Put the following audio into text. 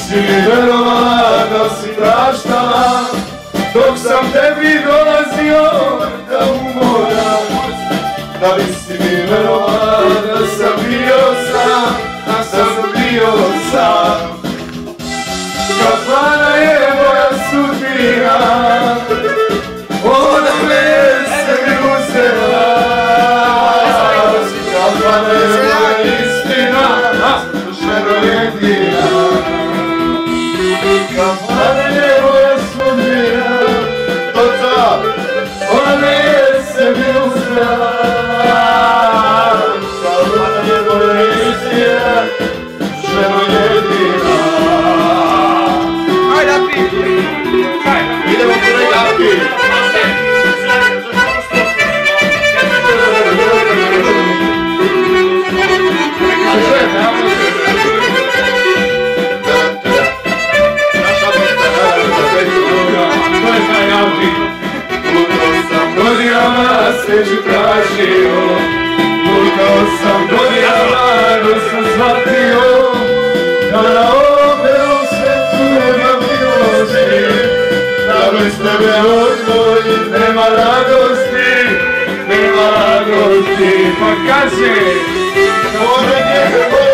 si mi verovala da si praštala, dok sam tebi dolazio da umoram. Da li si mi verovala da sam bio sam, da sam bio sam. Kafana je moja sudbina, ona me sebi uzela. Kafana je moja istina, ženo jedina. Kafana je moja sudbina, ona me sebi uzela. Kafana je moja istina, ženo jedina. Idemo kolega, godinama sveću tražio, lutao sam godinama dok sam shvatio da na ovom belom svetu nema milosti, da bez tebe odvoji nema radosti, nema radosti. Pa kaži, pored njega